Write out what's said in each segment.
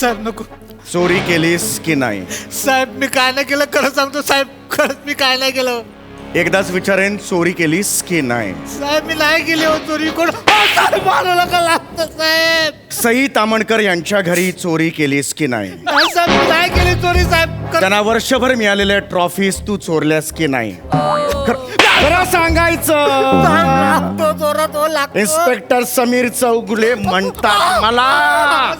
साहेब नको. चोरी केलीस की नाही? साहेब मी काय नाही केलं, खरं सांगतो साहेब, खरंच मी काय नाही केलं. एकदाच विचारेन, चोरी केलीस की नाही? साहेब मी नाही केली हो चोरी. कोण साहेब मारायला का लागतं साहेब? सई तामणकर यांच्या घरी चोरी केलीस की नाही? नाही साहेब मी नाही केली चोरी साहेब. त्यांना वर्षभर मिळालेल्या ट्रॉफीज तू चोरल्यास की नाही? खरं सांगायचं. लागतो जोरात हो लागतो. इन्स्पेक्टर समीर चौगुले म्हणतात मला,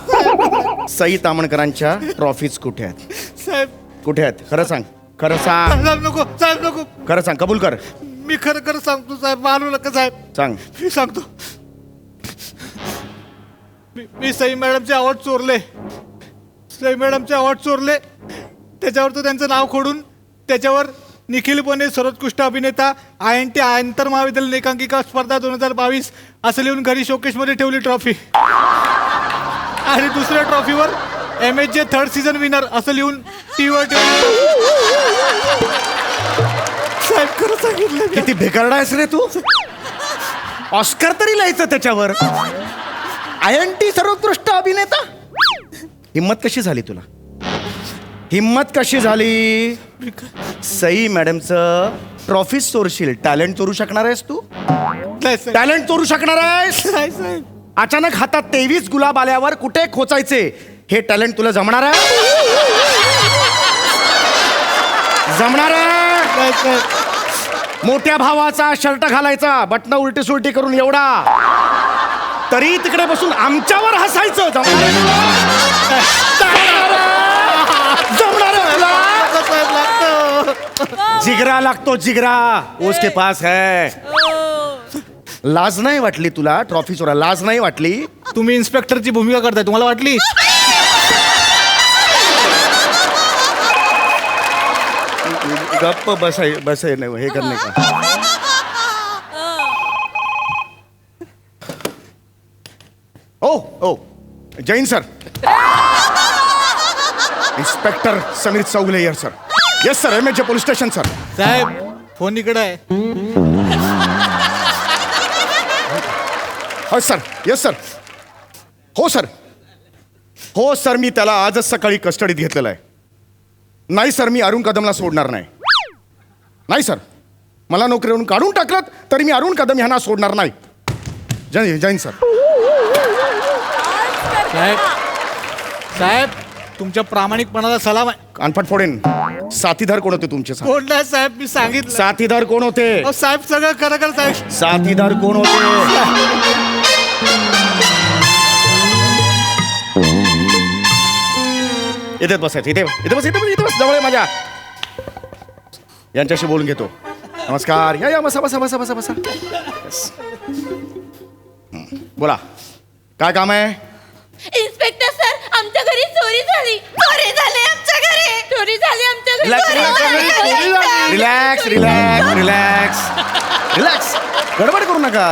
सई तामणकरांच्या ट्रॉफीज कुठे आहेत? साहेब कुठे आहेत? खरं सांग, खरं सांग, साहेब नको, साहेब नको. खरं सांग, कबूल कर. मी खरं खरं सांगतो साहेब, मारू नका साहेब. सांग. मी सांगतो. मी सई मॅडमचे अवॉर्ड चोरले. सई मॅडमचे अवॉर्ड चोरले. त्याच्यावर तो त्यांचं नाव खोडून त्याच्यावर निखिल बने सर्वोत्कृष्ट अभिनेता INT आंतर महाविद्यालय एकांकिका स्पर्धा 2022 असं लिहून घरी शोकेशमध्ये ठेवली ट्रॉफी. आणि दुसऱ्या ट्रॉफीवर MSJ थर्ड सीझन विनर असं लिहून टीव्हीवर ठेवली. साहेब खरं सांगितलं मी. किती बेकारडा आहेस रे तू. ऑस्कर तरी लिहायचं त्याच्यावर. INT सर्वोत्कृष्ट अभिनेता. हिम्मत कशी झाली तुला? हिम्मत कशी झाली? सई मॅडमचं ट्रॉफी चोरशील. टॅलेंट चोरू शकणार आहेस तू? नाही साहेब. टॅलेंट चोरू शकणार आहेस? नाही साहेब. अचानक हातात 23 गुलाब आल्यावर कुठे खोचायचे हे टॅलेंट तुला जमणार आहे? जमणार आहे? नाही साहेब. मोठ्या भावाचा शर्ट घालायचा, बटणं उलटी सुलटी करून एवढा, तरी तिकडे बसून आमच्यावर हसायचं. जमणार आहे तुला? जमणार आहे तुला? साहेब लागतो. जिगरा लागतो, जिगरा उसके पास है. लाज नाही वाटली तुला ट्रॉफी चोरा? लाज नाही वाटली? तुम्ही इन्स्पेक्टरची भूमिका करताय, तुम्हाला वाटली? गप्प बसाय नाही हे करणे का? ओ जैन सर. इन्स्पेक्टर समीर चौगुले यर sir. Yes sir, MSJ police station sir. साहेब फोन इकडे आहे. हो सर. Yes sir. हो सर. हो सर, मी त्याला आजच सकाळी कस्टडीत घेतलेलं आहे. नाही सर, मी अरुण कदमला सोडणार नाही. नाही सर, मला नोकरीवरून काढून टाकलं तरी मी अरुण कदम यांना सोडणार नाही. जैन सर. साहेब साहेब तुमच्या प्रामाणिकपणाला सलाम आहे. कानफट फोडेन. साथीदार कोण होते तुमचे? कोण नाही साहेब, मी सांगितलं. साथीदार कोण होते? अहो, साहेब सगळं खरं खरं साहेब. साथीदार कोण होते? इथेच बसायचं. इथे बस जवळ आहे माझ्या. यांच्याशी बोलून घेतो. नमस्कार. या बसा. Yes. बोला, काय काम आहे? इन्स्पेक्टर सर, आमच्या घरी चोरी झाली. चोरी झाली आमच्या घरी. चोरी झाली आमच्या घरी. रिलॅक्स. गडबड करू नका.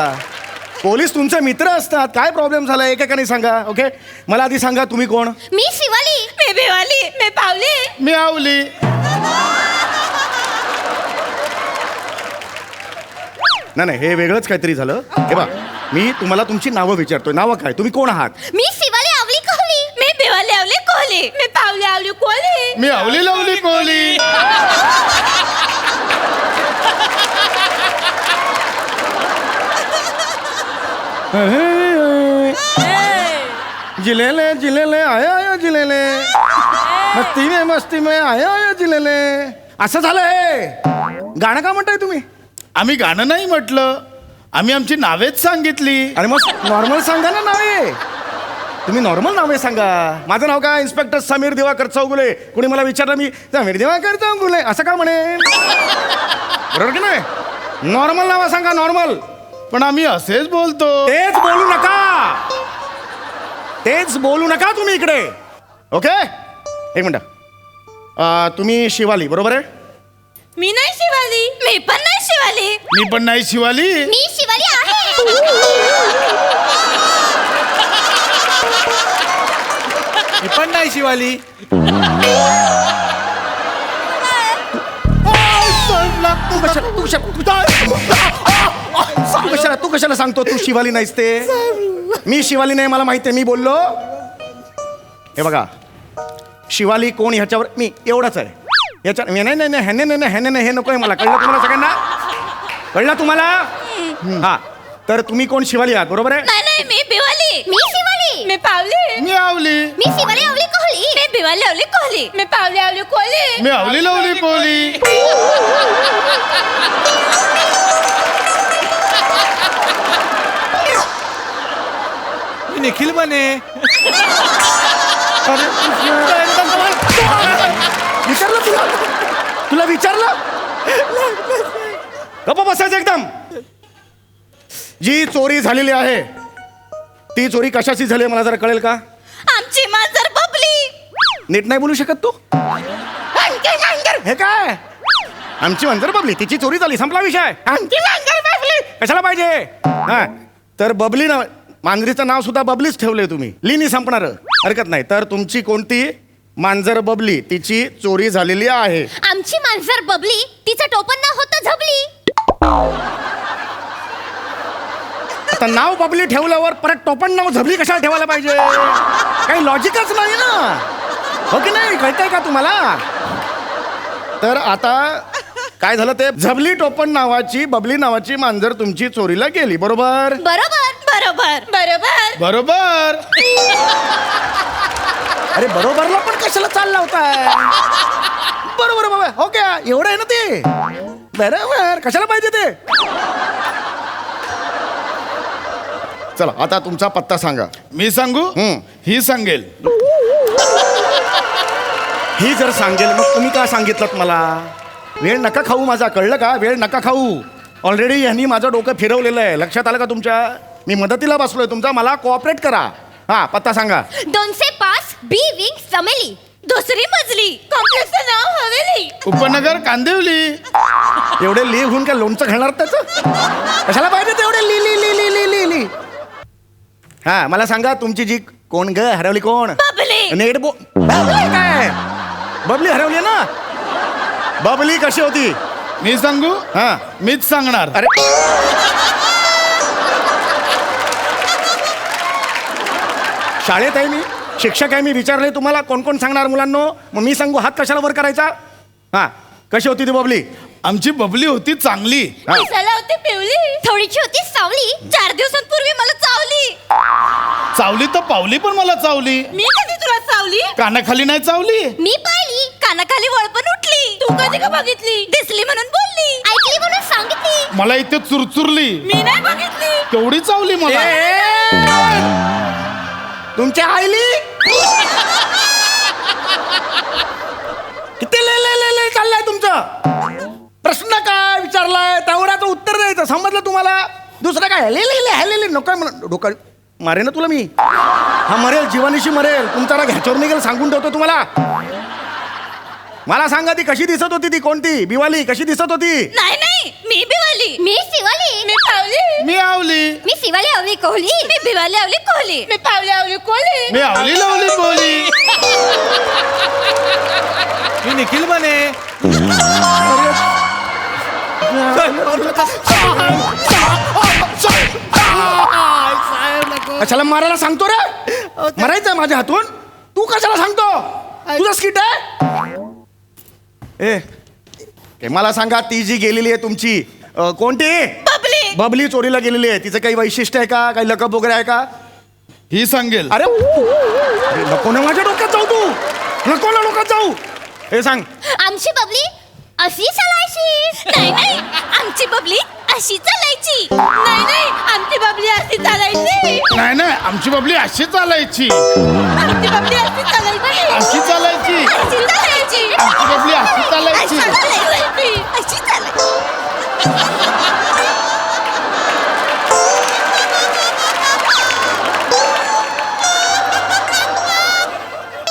पोलीस तुमचे मित्र असतात. काय प्रॉब्लेम झाला एकेकाने सांगा. ओके, मला आधी सांगा तुम्ही कोण? मी शिवाली. मी बेवाली. मी पावली. मी आवली. नाही, हे वेगळंच काहीतरी झालं. हे बा, मी तुम्हाला तुमची नावं विचारतोय. नावं काय? तुम्ही कोण आहात? मी शिवाली आवली कोहली. मी बेवाली आवली कोहली. मी पावली आवली कोहली. मी आवली लावली कोहली. जिलेले आया जिलेले, मस्ती में आया जिलेले. असं झालंय. गाणं का म्हणताय तुम्ही? आम्ही गाणं नाही म्हटलं, आम्ही आमची नावेच सांगितली. आणि मग नॉर्मल सांगा ना नावे. तुम्ही नॉर्मल नावे सांगा. माझं नाव काय? इन्स्पेक्टर समीर दिवाकर चौगुले. कोणी मला विचारलं, मी समीर दिवाकर चौगुले असं का म्हणेन? बरोबर की नाही? नॉर्मल नावं सांगा, नॉर्मल. पण आम्ही असेच बोलतो. तेच बोलू नका तुम्ही इकडे. ओके, एक मिनिट. तुम्ही शिवाली बरोबर आहे? मी नाही शिवाली. मी पण नाही शिवाली. मी पण नाही शिवाली. मी शिवाली आहे. मी पण नाही शिवाली. तू कशाला सांगतो तू शिवाली नाहीस ते? मी शिवाली नाही, मला माहिती आहे. मी बोललो. हे बघा, शिवाली कोण ह्याच्यावर मी एवढंच आहे. याच्या नाही नाही नाही ह्याने नाही ह्याने नाही हे नको आहे मला. कळलं तुम्हाला सगळ्यांना? कळलं तुम्हाला? हा तर तुम्ही कोण? शिवाली आहात बरोबर आहे. नाही नाही मी बिवाली. मी शिवाली. मी पावली. मी आवली. मी शिवाली आवली कोहली. मी बिवाली आवली कोहली. मी पावली आवली कोहली. मी आवली लावली कोहली. मी निखिल बने. विचारलं तुला? तुला विचारलं? गप्प बसायचं एकदम. जी चोरी झालेली आहे ती चोरी कशाची झाली मला जरा कळेल का? आमची मांजर बबली. नीट नाही बोलू शकत तू? हे काय? आमची मांजर बबली, तिची चोरी झाली, संपला विषय. आमची मांजर बबली कशाला पाहिजे? हा तर बबली ना, मांजरीचं नाव सुद्धा बबलीच ठेवलंय तुम्ही. लिनी संपणार हरकत नाही. तर तुमची कोणती मांजर बबली, तिची चोरी झालेली आहे. आमची मांजर बबली, तिचं टोपण नाव होतं झबली. आता नाव बबली ठेवल्यावर परत टोपण नाव झबली कशाला ठेवायला पाहिजे? काही लॉजिकच नाही ना, हो की नाही? कळतंय का तुम्हाला? तर आता काय झालं ते झबली टोपण नावाची बबली नावाची मांजर तुमची चोरीला गेली बरोबर? बरोबर बरोबर बरोबर. बरोबर. अरे बरोबरला पण कशाला चालला होताय? बरोबर बाबा, हो क्या एवढं आहे ना ते? बरोबर कशाला पाहिजे ते? चला आता तुमचा पत्ता सांगा. मी सांगू? ही सांगेल. ही जर सांगेल मग तुम्ही का सांगितलं मला? वेळ नका खाऊ माझा, कळलं का? वेळ नका खाऊ. ऑलरेडी यांनी माझं डोकं फिरवलेलं आहे. लक्षात आलं का तुमच्या? मी मदतीला बसलोय तुमचा, मला कोऑपरेट करा. हा पत्ता सांगा. 205 बी विंग चमेली, दुसरी मजली, कॉम्प्लेक्सचं नाव हवेली. उपनगर कांदिवली. एवढे लिहून काय लोणचं घालणार त्याचं? कशाला पाहिजे तेवढे ली ली ली ली ली ली ली? हा मला सांगा तुमची जी कोण ग हरवली कोण? बबली. नेट बो बबली काय? बबली हरवली ना? बबली कशी होती? मी सांगू? हा मीच सांगणार. अरे शाळेत आहे मी, शिक्षक आहे मी, विचारले तुम्हाला कोण कोण सांगणार मुलांनो? मग मी सांगू हात कशाला वर करायचा? हा कशी होती ती बबली? आमची बबली होती चांगली. हा. दिसायला होती पिवली, थोडीशी होती सावली, 4 दिवसांपूर्वी मला चावली. चावली तर पावली पण मला चावली. मी कधी तुला चावली? कानाखाली नाही चावली. मी पाहिली, कानाखाली वळपण उठली. तू कधी का बघितली? दिसली म्हणून बोलली, ऐकली म्हणून सांगितली. मला इथे चुरचुरली. मी नाही बघितली. तेवढी चावली मला. तुमच्या आईली किती ले चाललंय तुमचं? प्रश्न काय विचारलाय तेवढ्याचं उत्तर द्यायचं, समजलं तुम्हाला? दुसरं काय ले नको डोकं मारे ना तुला मी. हा मरेल, जीवानीशी मरेल. तुमचा राग ह्याच्यावर निघेल सांगून ठेवतो तुम्हाला. मला सांगा ती कशी दिसत होती? ती कोणती बिवाली कशी दिसत होती? नाही नाही मी बिवाली. मी शिवाली. मी पावली. मी आवली. मी शिवाली आवली कोहली. मी बिवाली आवली कोहली. मी पावली आवली कोहली. मी आवली लावली कोहली. मी निखिल बने. कशाला मारायला सांगतो रे? मरायचं माझ्या हातून? तू कशाला सांगतो? तुझं स्किट आहे? ए मला सांगा ती जी गेलेली आहे तुमची कोणती? बबली. बबली चोरीला गेलेली आहे, तिचं काही वैशिष्ट्य आहे का? काही लकब वगैरे आहे का? ही सांगेल. अरे नको ना माझ्या डोक्यात जाऊ, तू नको ना डोक्यात जाऊ. हे सांग. आमची बबली अशी चालायची. नाही नाही आमची बबली अशी चालायची. नाही नाही आमची बबली अशी चालायची. नाही नाही आमची बबली अशी चालायची. आमची बबली अशी चालायची. अशी चालायची. अशी चालायची. आमची बबली अशी चालायची. अशी चालायची. अशी चालायची.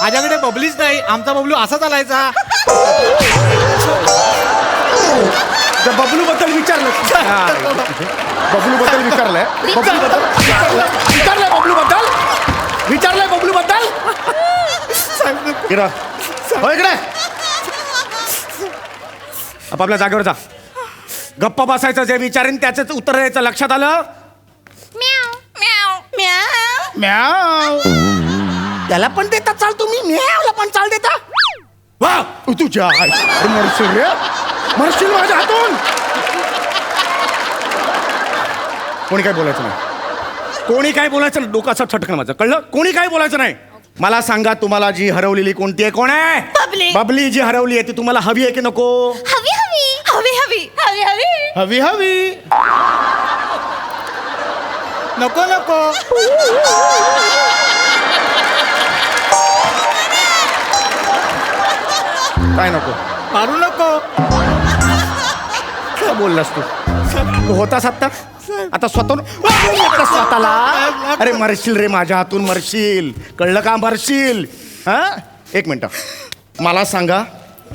माझ्याकडे बबलीच नाही, आमचा बबलू असा चालायचा. बबलू बद्दल विचारलं. बबलू बद्दल विचारलंय. विचारलंय बबलू बद्दल. इकडे आपापल्या जागेवर जा. गप्प बसायचं, जे विचारेन त्याच उत्तर द्यायचं. लक्षात आलं? म्याव म्याव म्याव. म्याव. त्याला पण देता चाल तुम्ही, मला पण चाल देता. वा तुझ्या मरशील रे, मरशील माझ्या हातून. कोणी काय बोलायचं नाही, कोणी काय बोलायचं नाही. डोकाचा ठटकन माझं कळलं. कोणी काय बोलायचं नाही. मला सांगा, तुम्हाला जी हरवलेली कोणती आहे? कोण आहे? बबली. बबली जी हरवली आहे ती तुम्हाला हवी आहे की नको? हवी हवी हवी हवी हवी हवी हवी हवी. नको नको. काय नको? मारू नको. काय बोललास तू? तू होतास आता स्वतःला. अरे मरशील रे माझ्या हातून, मरशील. कळलं का? मरशील. हा, एक मिनिट, मला सांगा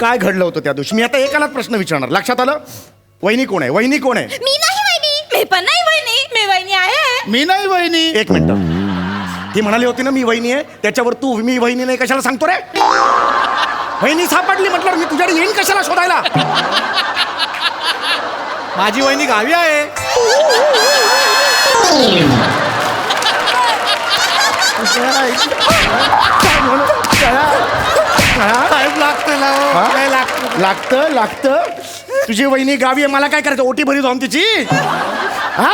काय घडलं होतं त्या दिवशी. मी आता एकालाच प्रश्न विचारणार. लक्षात आलं? वहिनी कोण आहे? वहिनी कोण आहे? मी नाही वहिनी. मी पण नाही वहिनी. मी वहिनी आहे. मी नाही वहिनी. एक मिनिट, ती म्हणाली होती ना मी वहिनी आहे, त्याच्यावर तू मी वहिनी नाही कशाला सांगतो रे? वहिनी सापडली म्हटलं मी तुझ्याकडे येईन कशाला शोधायला? माझी वहिनी गावी आहे. साहेब लागतं ना हो. हा? काय लागतं? लागतं लागतं. तुझी वहिनी गावी आहे, मला काय करायचं? ओटी भरी जाऊन तिची. हा,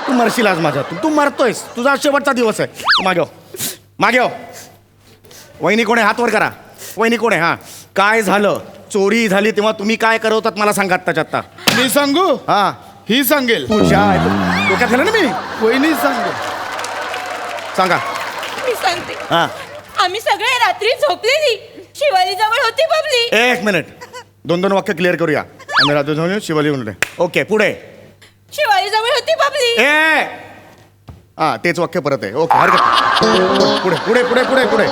तू मरशील आज माझ्या. तू मरतोयस. तुझा शेवटचा दिवस आहे. मागे हो, मागे हो. वहिनी कोण आहे? हात वर करा. वहिनी कोण आहे? हा, काय झालं? चोरी झाली तेव्हा तुम्ही काय करवतात मला सांगा आत्ताच्या आत्ता. मी सांगू? हा, ही सांगेल. तुझ्या डोक्यात झालं ना मी. वहिनी सांगेल. सांगा. मी सांगते. हा, आम्ही सगळे रात्री झोपलेली. शिवाली जवळ होती बबली. एक मिनिट, 2 वाक्य क्लिअर करूया. आम्ही रात्री जाऊन शिवाली म्हणून. ओके, पुढे. शिवाली जवळ होती बबली. ए, हा तेच वाक्य परत आहे. ओके, हरकत नाही. पुढे पुढे पुढे पुढे पुढे.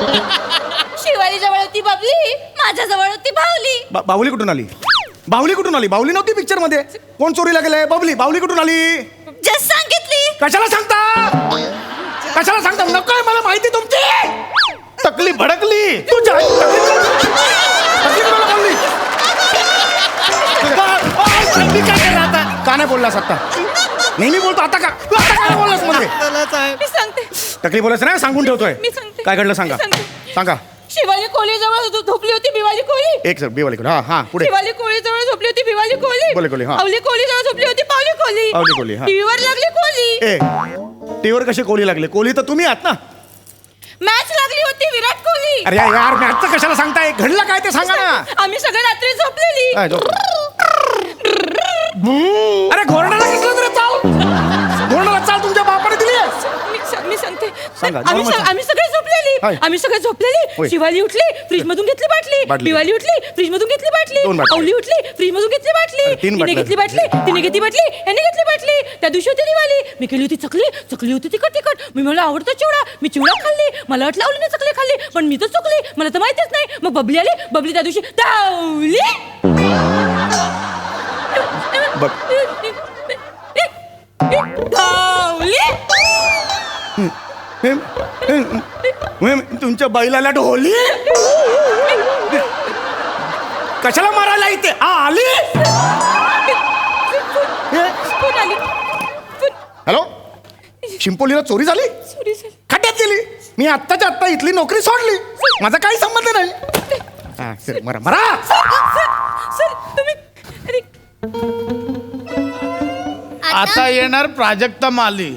शिवाली जवळ होती बबली. माझ्या जवळ होती बाहुली. बाहुली कुठून आली? बाहुली कुठून आली? बाहुली नव्हती पिक्चर मध्ये. कोण चोरीला गेलंय? बबली. बाहुली कुठून आली? जस्ट सांगितली. कशाला सांगता? कशाला सांगता? नकोय मला माहिती तुमची. टकली भडकली. तुझ्या मला बोलली. मी काय केलं आता? का नाही बोललास आता? नेहमी बोलतो, आता का? तू आता काय बोललास मध्ये? चला साहेब. मी सांगते. तकलीफ बोलायचं नाही, सांगून ठेवतोय. मी सांगते. काय घडलं सांगा. मी सांगते. सांगा. शिवाली कोळी जवळ झोपली होती बिवाली कोळी. एक सर बेवाली हा हा पुढे. शिवाली कोळी जवळ झोपली होती बिवाली बोले कोळी, कोळी. हा. अवली कोळी जवळ झोपली होती पावली कोळी. पावली कोळी, हा. टीव्हीवर लागली कोळी. ए, टीव्हीवर कशी कोली लागली? कोली तर तुम्ही आहात ना. मॅच लागली होती विराट कोहली. अरे यार, मॅचचं कशाला सांगताय? घडलं काय ते सांगा ना. आम्ही सगळे रात्री झोपलेली. काय झोप? अरे घोरणाला कसलं तरी चाल. घोरणाला चाल तुमच्या बापाने दिली आहे. मी सांगते. सांगा, आम्ही नॉर्मल सांगा. आम्ही सगळे झोपलेली. हाय. आम्ही सगळे झोपलेली. होय. शिवाली उठली, फ्रीज मधून घेतली बाटली. बाटली. बिवाली उठली, फ्रीज मधून घेतली बाटली. 2 बाटल्या. अवली उठली, फ्रीज मधून घेतली बाटली. अरे, 3 तिने बाटल्या. घेतली बाटली, तिने घेतली बाटली, याने घेतली बाटली. त्या दिवशी होती दिवाळी. मी केली होती चकली, चकली होती तिखट तिखट. मला आवडतो चिवडा, मी चिवडा खाल्ली. मला वाटलं आवलीने चकली खाल्ली, पण मी तर चुकली. मला तर माहितीच नाही. मग बबली आली. बबली त्या दिवशी धावली. बघ. धावली. तुमच्या बैलाला ढोली. कशाला मारायला इथे? आली. कोण आली? हॅलो, शिंपोलीला चोरी झाली? Sorry sir. खड्ड्यात गेली. मी आत्ताच्या आत्ता इथली नोकरी सोडली. माझा काही संबंध नाही. हा, सर, मरा मरा. सर तुम्ही अरे आता येणार प्राजक्ता माली.